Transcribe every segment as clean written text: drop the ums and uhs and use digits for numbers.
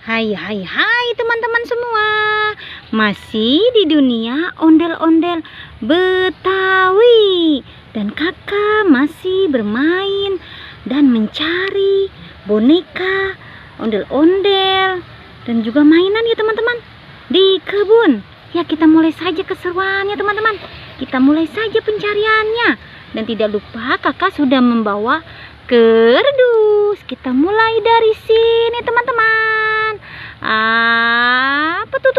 Hai teman-teman semua. Masih di dunia ondel-ondel Betawi. Dan kakak masih bermain dan mencari boneka, ondel-ondel, dan juga mainan ya teman-teman, di kebun. Ya, kita mulai saja keseruannya teman-teman. Kita mulai saja pencariannya. Dan tidak lupa kakak sudah membawa kerdus. Kita mulai dari sini teman-teman. Apa tuh?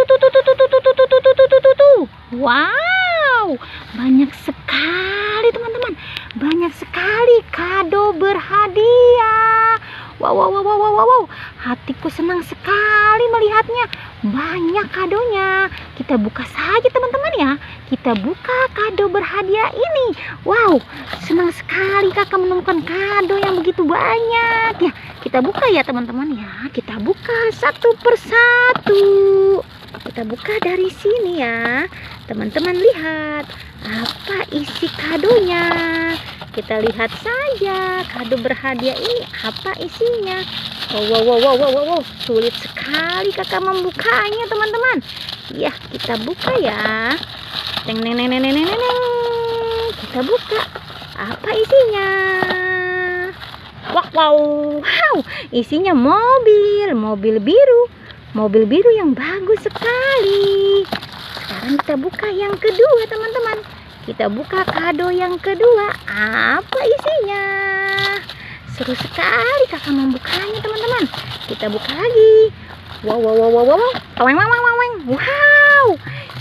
Wow, banyak sekali teman-teman. Banyak sekali kado berhadiah. Wow. Hatiku senang sekali melihatnya. Banyak kadonya. Kita buka saja teman-teman ya. Kita buka kado berhadiah ini. Wow, senang sekali kakak menemukan kado yang begitu banyak ya. Kita buka ya teman-teman ya. Kita buka satu persatu. Kita buka dari sini ya. Teman-teman lihat apa isi kadonya. Kita lihat saja kado berhadiah ini apa isinya. Wow. Sulit sekali kakak membukanya teman-teman. Ya, kita buka ya. Neng. Kita buka. Apa isinya? Wow. Isinya mobil biru yang bagus sekali. Sekarang kita buka yang kedua teman-teman. Kita buka kado yang kedua. Apa isinya? Seru sekali kakak membukanya teman-teman. Kita buka lagi. Wow. Wow.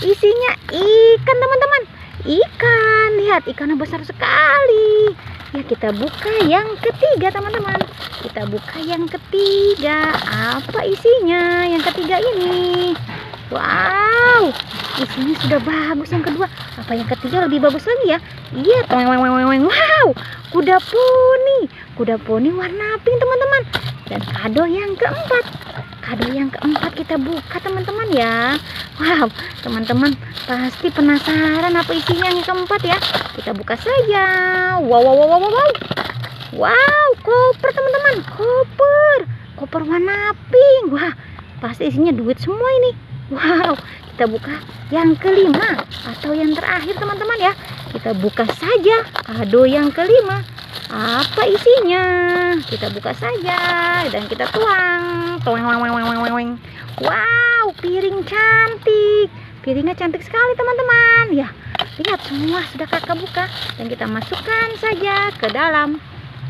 Isinya ikan teman-teman. Ikan. Lihat ikannya besar sekali. Ya, kita buka yang ketiga teman-teman. Kita buka yang ketiga. Apa isinya yang ketiga ini? Wow, isinya sudah bagus yang kedua. Apa yang ketiga lebih bagus lagi ya? Iya, wow, kuda poni warna pink teman-teman. Dan kado yang keempat kita buka teman-teman ya. Wow, teman-teman pasti penasaran apa isinya yang keempat ya. Kita buka saja. Wow, koper teman-teman, koper warna pink. Wah, pasti isinya duit semua ini. Wow, kita buka yang kelima atau yang terakhir teman-teman ya. Kita buka saja kado yang kelima. Apa isinya? Kita buka saja dan kita tuang. Wow, piring cantik. Piringnya cantik sekali teman-teman. Ya, lihat semua sudah kakak buka dan kita masukkan saja ke dalam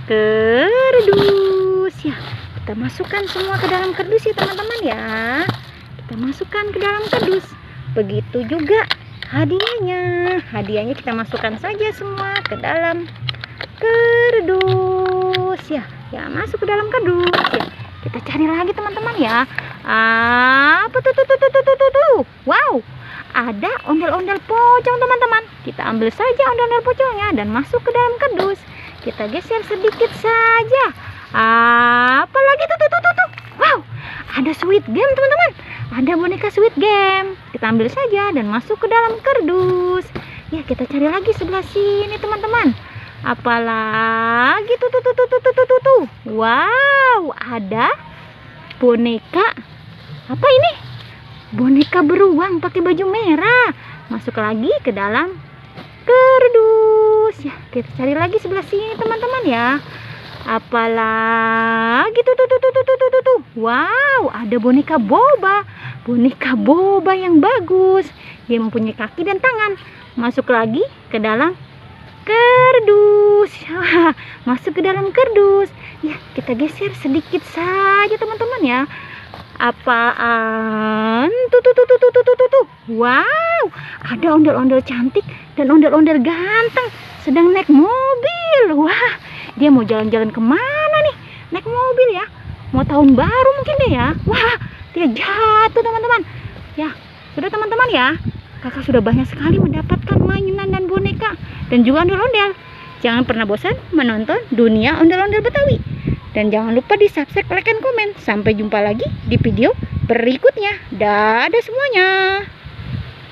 kerdus ya. Kita masukkan semua ke dalam kerdus ya teman-teman ya. Kita masukkan ke dalam kerdus. Begitu juga hadiahnya kita masukkan saja semua ke dalam kerdus ya. Ya, masuk ke dalam kerdus ya. Kita cari lagi teman-teman ya. Apa tuh? Wow, ada ondel-ondel pocong teman-teman. Kita ambil saja ondel-ondel pocongnya dan masuk ke dalam kerdus. Kita geser sedikit saja. Apa lagi tuh? Wow, ada Squid Game teman-teman. Ada boneka Squid Game. Kita ambil saja dan masuk ke dalam kerdus. Ya, kita cari lagi sebelah sini teman-teman. Apalagi tuh. Wow, ada boneka. Apa ini? Boneka beruang pakai baju merah. Masuk lagi ke dalam kerdus. Ya, kita cari lagi sebelah sini teman-teman ya. Apalagi tuh. Wow, ada boneka boba yang bagus. Dia mempunyai kaki dan tangan. Masuk lagi ke dalam kerdus. Masuk ke dalam kerdus. Ya, kita geser sedikit saja teman-teman ya. Apaan tuh. Wow, ada ondel-ondel cantik dan ondel-ondel ganteng sedang naik mobil. Wah, dia mau jalan-jalan kemana nih? Naik mobil ya. Mau tahun baru mungkin deh ya. Wah, dia jatuh teman-teman. Ya, sudah teman-teman ya. Kakak sudah banyak sekali mendapatkan mainan dan boneka dan juga ondel-ondel. Jangan pernah bosan menonton dunia ondel-ondel Betawi. Dan jangan lupa di subscribe, like, dan komen. Sampai jumpa lagi di video berikutnya. Dadah semuanya.